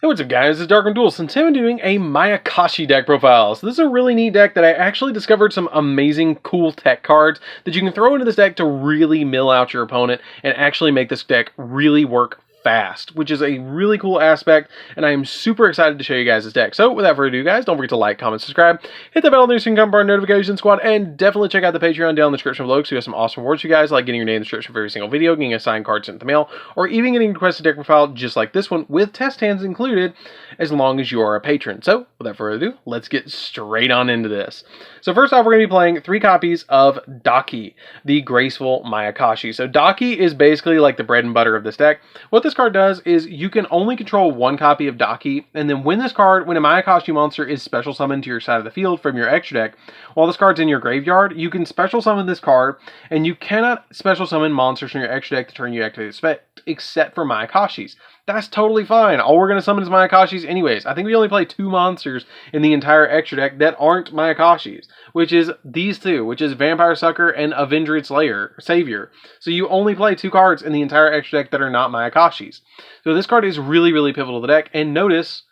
Hey, what's up guys, it's DarkArmedDuelist, and today I'm doing a Mayakashi deck profile. So this is a really neat deck that I actually discovered some amazing cool tech cards that you can throw into this deck to really mill out your opponent and actually make this deck really work fast, which is a really cool aspect, and I am super excited to show you guys this deck. So without further ado guys, don't forget to like, comment, subscribe, hit the bell so you can become our notification squad, and definitely check out the Patreon down in the description below because we have some awesome rewards for you guys, like getting your name in the description for every single video, getting a signed card sent in the mail, or even getting a requested deck profile just like this one with test hands included as long as you are a patron. So without further ado, let's get straight on into this. So first off, we're going to be playing 3 copies of Daki, the Graceful Mayakashi. So Daki is basically like the bread and butter of this deck. What this card does is you can only control 1 copy of Daki, and then when a Mayakashi monster is special summoned to your side of the field from your extra deck, while this card's in your graveyard, you can special summon this card, and you cannot special summon monsters from your extra deck to turn you activate effect, except for Mayakashis. That's totally fine. All we're going to summon is Mayakashis anyways. I think we only play 2 monsters in the entire extra deck that aren't Mayakashis, which is these 2, which is Vampire Sucker and Avenged Savior. So you only play 2 cards in the entire extra deck that are not Mayakashis. So this card is really, really pivotal to the deck, and notice,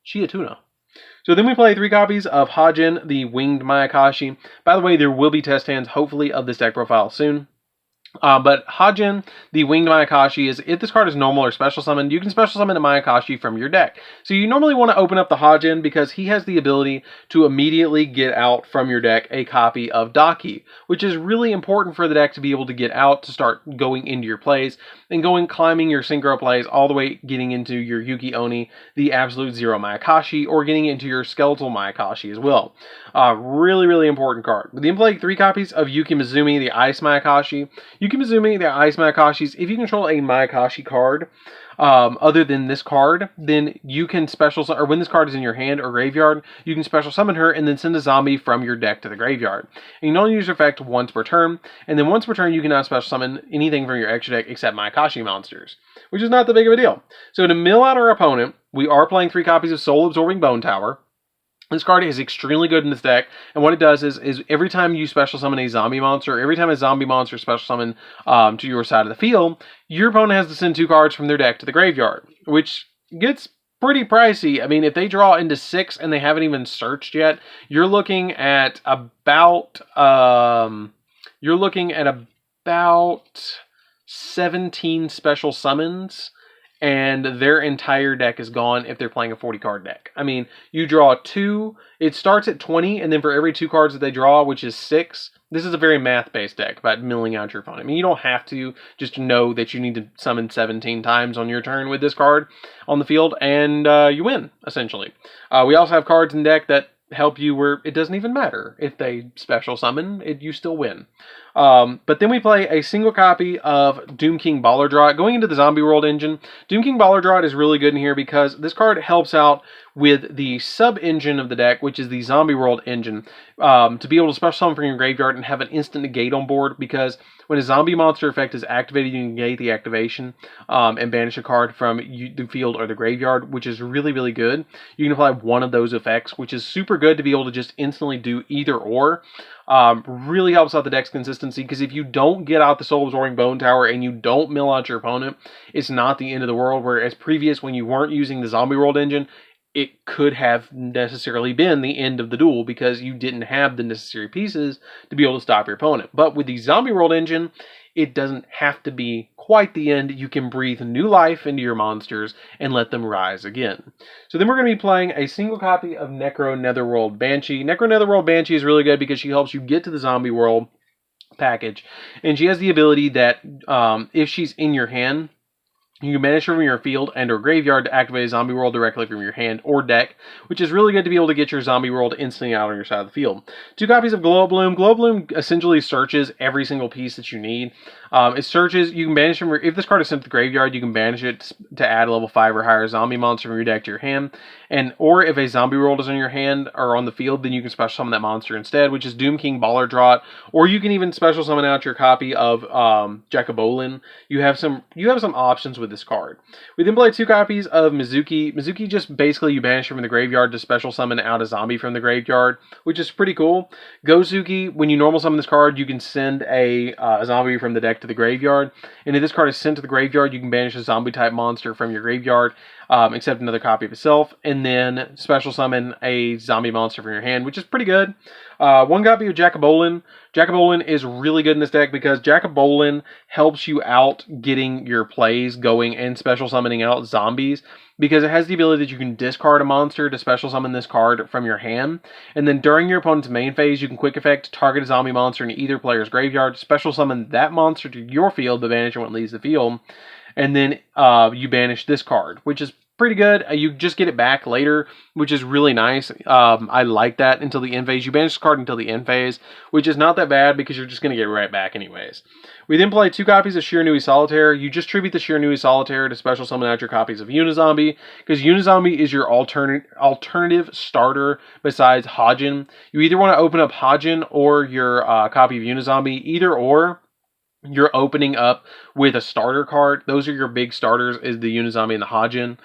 Chia Tuna. So then we play 3 copies of Hajin, the Winged Mayakashi. By the way, there will be test hands, hopefully, of this deck profile soon. But Hajin, the Winged Mayakashi, is if this card is normal or special summoned, you can special summon a Mayakashi from your deck. So you normally want to open up the Hajin because he has the ability to immediately get out from your deck a copy of Daki, which is really important for the deck to be able to get out, to start going into your plays, and climbing your synchro plays all the way getting into your Yugioh, the Absolute Zero Mayakashi, or getting into your Skeletal Mayakashi as well. Really, really important card. But then play 3 copies of Yuki Mizumi, the Ice Mayakashi. Yuki Mizumi, the Ice Mayakashis, if you control a Mayakashi card other than this card, then you can or when this card is in your hand or graveyard, you can special summon her and then send a zombie from your deck to the graveyard. And you can only use her effect once per turn, and then once per turn you cannot special summon anything from your extra deck except Mayakashi monsters, which is not that big of a deal. So to mill out our opponent, we are playing 3 copies of Soul Absorbing Bone Tower. This card is extremely good in this deck, and what it does is every time you special summon a zombie monster, every time a zombie monster special summon to your side of the field, your opponent has to send 2 cards from their deck to the graveyard, which gets pretty pricey. I mean, if they draw into 6 and they haven't even searched yet, you're looking at about 17 special summons, and their entire deck is gone if they're playing a 40-card deck. I mean, you draw 2, it starts at 20, and then for every 2 cards that they draw, which is 6, this is a very math-based deck about milling out your opponent. I mean, you don't have to, just know that you need to summon 17 times on your turn with this card on the field, and you win, essentially. We also have cards in deck that help you where it doesn't even matter if they special summon, you still win. But then we play a single copy of Doom King Ballardrot. Going into the Zombie World engine, Doom King Ballardrot is really good in here because this card helps out with the sub-engine of the deck, which is the Zombie World engine, to be able to special summon from your graveyard and have an instant negate on board, because when a zombie monster effect is activated, you negate the activation and banish a card from the field or the graveyard, which is really, really good. You can apply one of those effects, which is super good to be able to just instantly do either or. Really helps out the deck's consistency, because if you don't get out the Soul Absorbing Bone Tower and you don't mill out your opponent, it's not the end of the world, whereas previous, when you weren't using the Zombie World engine, it could have necessarily been the end of the duel because you didn't have the necessary pieces to be able to stop your opponent. But with the Zombie World engine, it doesn't have to be quite the end. You can breathe new life into your monsters and let them rise again. So then we're going to be playing a single copy of Necro Netherworld Banshee. Necro Netherworld Banshee is really good because she helps you get to the Zombie World package. And she has the ability that if she's in your hand, you can banish her from your field and or graveyard to activate a Zombie World directly from your hand or deck, which is really good to be able to get your Zombie World instantly out on your side of the field. 2 copies of Glow Bloom. Glow Bloom essentially searches every single piece that you need. It searches, you can banish them, if this card is sent to the graveyard, you can banish it to add a level 5 or higher zombie monster from your deck to your hand. Or if a Zombie World is in your hand or on the field, then you can special summon that monster instead, which is Doom King Ballardrot. Or you can even special summon out your copy of Jacobolin. You have some options with this card. We then play 2 copies of Mizuki. Mizuki just basically you banish her from the graveyard to special summon out a zombie from the graveyard, which is pretty cool. Gozuki, when you normal summon this card, you can send a zombie from the deck to the graveyard. And if this card is sent to the graveyard, you can banish a zombie type monster from your graveyard, except another copy of itself, and then special summon a zombie monster from your hand, which is pretty good. 1 copy of Jackabolin. Jackabolin is really good in this deck because Jackabolin helps you out getting your plays going and special summoning out zombies, because it has the ability that you can discard a monster to special summon this card from your hand, and then during your opponent's main phase, you can quick effect target a zombie monster in either player's graveyard, special summon that monster to your field, but banish it when it leaves the field, and then you banish this card, which is pretty good. You just get it back later, which is really nice. I like that until the end phase. You banish the card until the end phase, which is not that bad because you're just going to get it right back anyways. We then play 2 copies of Shiranui Solitaire. You just tribute the Shiranui Solitaire to special summon out your copies of Unizombie, because Unizombie is your alternative starter besides Hajin. You either want to open up Hajin or your copy of Unizombie, either or. You're opening up with a starter card. Those are your big starters, is the Unizombie and the Hajin.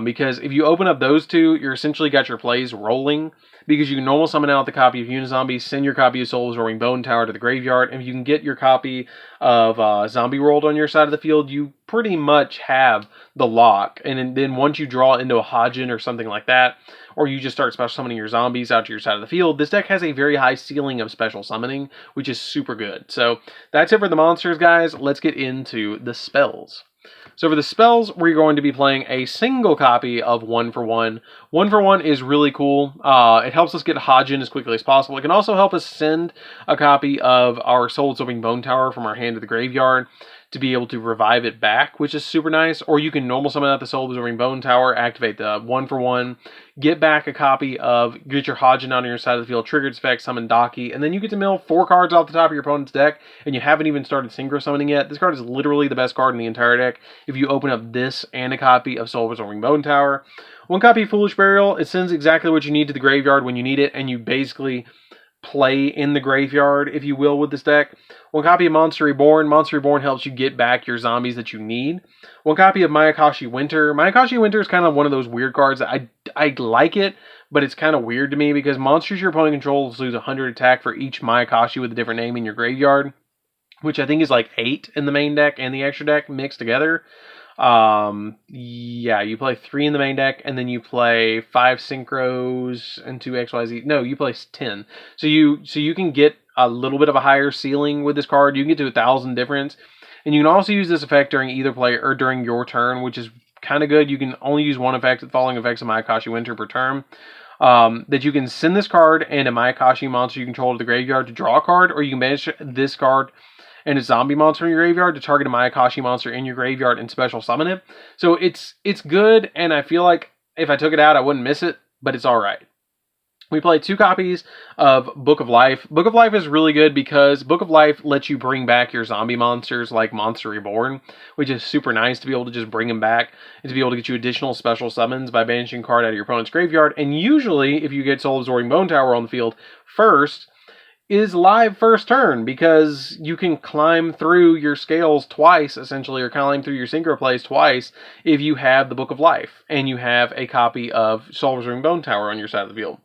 Because if you open up those 2, you're essentially got your plays rolling. Because you can normal summon out the copy of Unizombie, send your copy of Soul Absorbing Bone Tower to the graveyard, and if you can get your copy of Zombie World on your side of the field, you pretty much have the lock. And then once you draw into a Hajin or something like that, or you just start special summoning your zombies out to your side of the field, this deck has a very high ceiling of special summoning, which is super good. So that's it for the monsters, guys. Let's get into the spells. So for the spells, we're going to be playing a single copy of 1 for 1. 1 for 1 is really cool. It helps us get Hajin as quickly as possible. It can also help us send a copy of our Soul Absorbing Bone Tower from our hand to the graveyard to be able to revive it back, which is super nice. Or you can normal summon out the Soul Absorbing Bone Tower, activate the 1 for 1, get back a copy of, get your Hajin on your side of the field, trigger its effect, summon Daki, and then you get to mill 4 cards off the top of your opponent's deck, and you haven't even started synchro summoning yet. This card is literally the best card in the entire deck if you open up this and a copy of Soul Absorbing Bone Tower. 1 copy of Foolish Burial. It sends exactly what you need to the graveyard when you need it, and you basically play in the graveyard, if you will, with this deck. 1 copy of Monster Reborn. Monster Reborn helps you get back your zombies that you need. 1 copy of Mayakashi Winter. Mayakashi Winter is kind of one of those weird cards that I like it, but it's kind of weird to me because monsters your opponent controls lose 100 attack for each Mayakashi with a different name in your graveyard, which I think is like 8 in the main deck and the extra deck mixed together. Yeah, you play 3 in the main deck, and then you play 5 synchros and 2 XYZ. No, you play 10. So you can get a little bit of a higher ceiling with this card. You can get to 1,000 difference, and you can also use this effect during either play or during your turn, which is kind of good. You can only use 1 effect, the following effects of Mayakashi Winter per turn. That you can send this card and a Mayakashi monster you control to the graveyard to draw a card, or you can banish this card and a zombie monster in your graveyard to target a Mayakashi monster in your graveyard and special summon it. So it's good, and I feel like if I took it out, I wouldn't miss it, but it's alright. We play 2 copies of Book of Life. Book of Life is really good because Book of Life lets you bring back your zombie monsters like Monster Reborn, which is super nice to be able to just bring them back and to be able to get you additional special summons by banishing a card out of your opponent's graveyard. And usually, if you get Soul Absorbing Bone Tower on the field first, is live first turn, because you can climb through your scales twice, essentially, or climb through your synchro plays twice if you have the Book of Life and you have a copy of Soul Absorbing Bone Tower on your side of the field.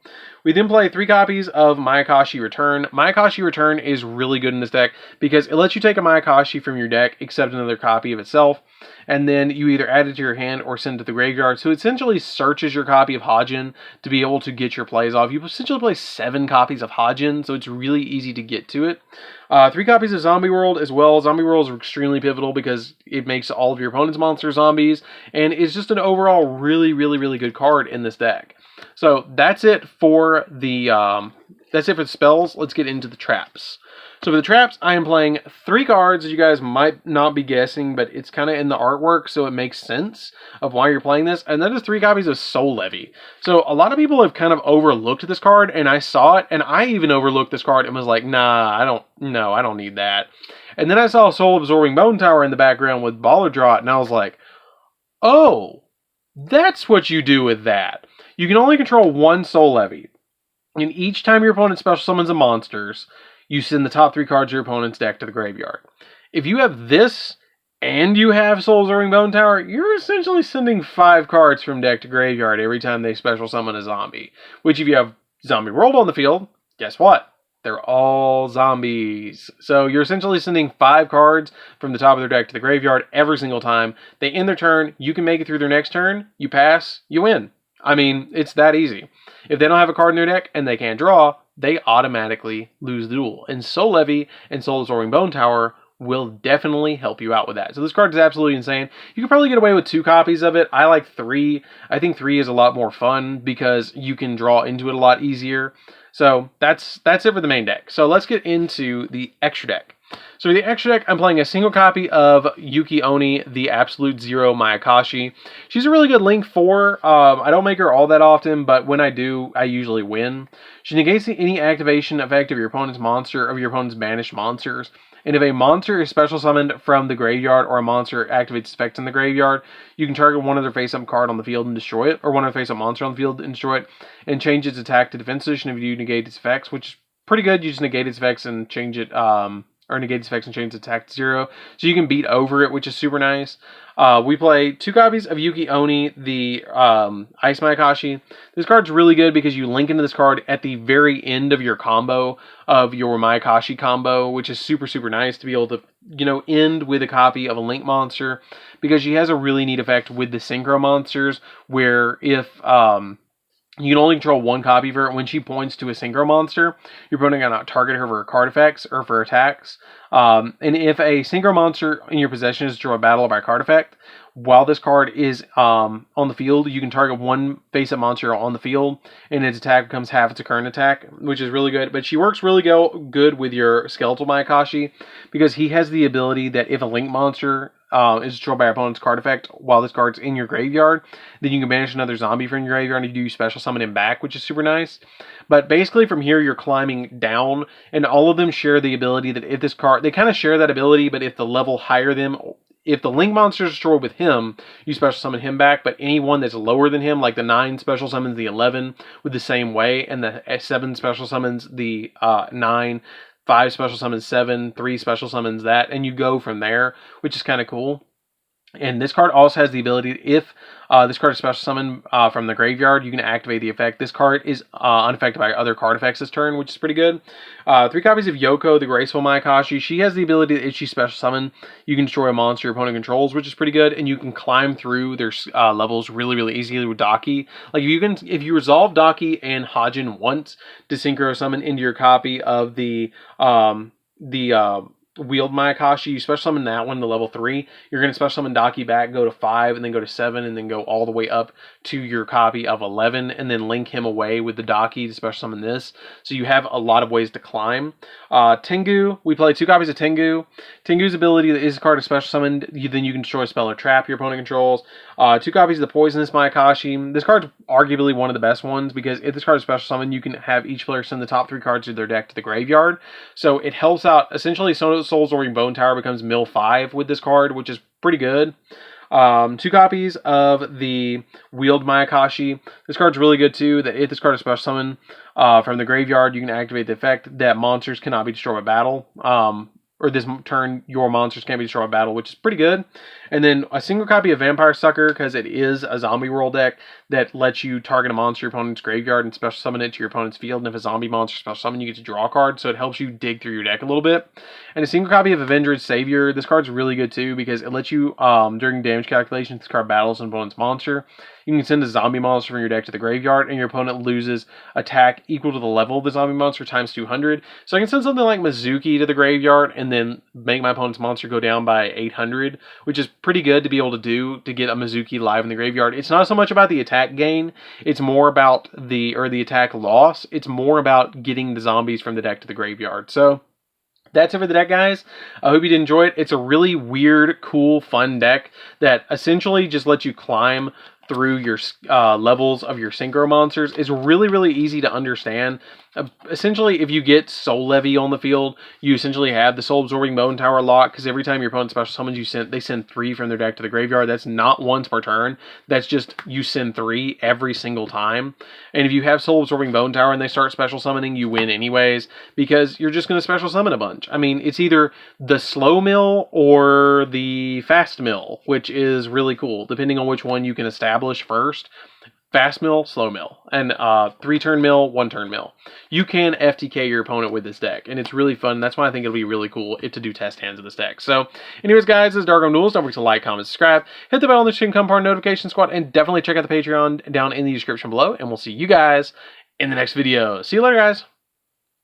We then play 3 copies of Mayakashi Return. Mayakashi Return is really good in this deck because it lets you take a Mayakashi from your deck, except another copy of itself, and then you either add it to your hand or send it to the graveyard. So it essentially searches your copy of Hajin to be able to get your plays off. You essentially play 7 copies of Hajin, so it's really easy to get to it. 3 copies of Zombie World as well. Zombie World is extremely pivotal because it makes all of your opponent's monster zombies, and it's just an overall really, really, really good card in this deck. So that's it for the spells. Let's get into the traps. So for the traps, I am playing 3 cards that you guys might not be guessing, but it's kind of in the artwork, so it makes sense of why you're playing this. And that is 3 copies of Soul Levy. So a lot of people have kind of overlooked this card, and I saw it, and I even overlooked this card and was like, nah, I don't need that. And then I saw Soul Absorbing Bone Tower in the background with Baller Draw, and I was like, oh, that's what you do with that. You can only control 1 Soul Levy, and each time your opponent special summons a monsters, you send the top 3 cards of your opponent's deck to the graveyard. If you have this and you have Soul Absorbing Bone Tower, you're essentially sending 5 cards from deck to graveyard every time they special summon a zombie. Which, if you have Zombie World on the field, guess what? They're all zombies. So you're essentially sending 5 cards from the top of their deck to the graveyard every single time. They end their turn, you can make it through their next turn, you pass, you win. I mean, it's that easy. If they don't have a card in their deck and they can't draw, they automatically lose the duel. And Soul Levy and Soul Absorbing Bone Tower will definitely help you out with that. So this card is absolutely insane. You can probably get away with 2 copies of it. I like 3. I think 3 is a lot more fun because you can draw into it a lot easier. So that's it for the main deck. So let's get into the extra deck. So the extra deck, I'm playing a single copy of Yugioh, the Absolute Zero Mayakashi. She's a really good Link 4. I don't make her all that often, but when I do, I usually win. She negates any activation effect of your opponent's monster, of your opponent's banished monsters. And if a monster is special summoned from the graveyard or a monster activates effects in the graveyard, you can target one of their face-up card on the field and destroy it, or one of their face-up monster on the field and destroy it, and change its attack to defense position if you negate its effects, which is pretty good. You just negate its effects and change it, or negate its effects and change its attack to 0. So you can beat over it, which is super nice. We play 2 copies of Yugioh, the Ice Mayakashi. This card's really good because you link into this card at the very end of your combo, of your Mayakashi combo, which is super, super nice to be able to, end with a copy of a Link monster, because she has a really neat effect with the Synchro monsters, where if you can only control 1 copy of her. When she points to a Synchro monster, you're going to target her for card effects or for attacks. And if a Synchro monster in your possession is draw a battle by card effect, while this card is on the field, you can target 1 face-up monster on the field, and its attack becomes half its current attack, which is really good. But she works really good with your Skeletal Mayakashi, because he has the ability that if a Link monster is destroyed by your opponent's card effect while this card's in your graveyard, then you can banish another zombie from your graveyard and you do special summon him back, which is super nice. But basically from here you're climbing down, and all of them share the ability that if this card, they kind of share that ability, but if the level higher them, if the Link monster is destroyed with him, you special summon him back, but anyone that's lower than him, like the 9 special summons the 11 with the same way, and the 7 special summons the 9, 5 special summons 7, 3 special summons that, and you go from there, which is kind of cool. And this card also has the ability, if this card is special summoned from the graveyard, you can activate the effect. This card is unaffected by other card effects this turn, which is pretty good. 3 copies of Yugioh, the Graceful Mayakashi. She has the ability that if she's special summoned, you can destroy a monster your opponent controls, which is pretty good. And you can climb through their levels really, really easily with Daki. Like if you resolve Daki and Hajin once to synchro summon into your copy of the Wield Mayakashi, you special summon that one to level 3. You're going to special summon Daki back, go to 5, and then go to 7, and then go all the way up to your copy of 11, and then link him away with the Daki to special summon this. So you have a lot of ways to climb. Tengu, we play 2 copies of Tengu. Tengu's ability is a card of special summoned, then you can destroy a spell or trap your opponent controls. 2 copies of the Poisonous Mayakashi. This card's arguably one of the best ones, because if this card is special summoned, you can have each player send the top 3 cards of their deck to the graveyard. So it helps out, essentially, Soul Absorbing Bone Tower becomes mill 5 with this card, which is pretty good. 2 copies of the Wield Mayakashi. This card's really good too, that if this card is special summoned from the graveyard, you can activate the effect that monsters cannot be destroyed by battle. Or this turn, your monsters can't be destroyed by battle, which is pretty good. And then a single copy of Vampire Sucker, because it is a zombie world deck that lets you target a monster your opponent's graveyard and special summon it to your opponent's field. And if a zombie monster special summon, you get to draw a card, so it helps you dig through your deck a little bit. And a single copy of Avenger's Savior. This card's really good too, because it lets you, during damage calculations, this card battles an opponent's monster. You can send a zombie monster from your deck to the graveyard, and your opponent loses attack equal to the level of the zombie monster times 200. So I can send something like Mizuki to the graveyard and then make my opponent's monster go down by 800, which is pretty good to be able to do to get a Mizuki live in the graveyard. It's not so much about the attack gain, it's more about the attack loss. It's more about getting the zombies from the deck to the graveyard. So that's it for the deck, guys. I hope you did enjoy it. It's a really weird, cool, fun deck that essentially just lets you climb through your levels of your synchro monsters. Is really, really easy to understand. Essentially, if you get Soul Levy on the field, you essentially have the Soul Absorbing Bone Tower lock, because every time your opponent special summons, they send 3 from their deck to the graveyard. That's not once per turn. That's just you send 3 every single time. And if you have Soul Absorbing Bone Tower and they start special summoning, you win anyways, because you're just going to special summon a bunch. I mean, it's either the slow mill or the fast mill, which is really cool, depending on which one you can establish first. Fast mill, slow mill, and 3-turn mill, 1-turn mill. You can FTK your opponent with this deck, and it's really fun. That's why I think it'll be really cool to do test hands of this deck. So, anyways, guys, this is DarkArmedDuelist. Don't forget to like, comment, subscribe, hit the bell on the stream, become part of the notification squad, and definitely check out the Patreon down in the description below, and we'll see you guys in the next video. See you later, guys.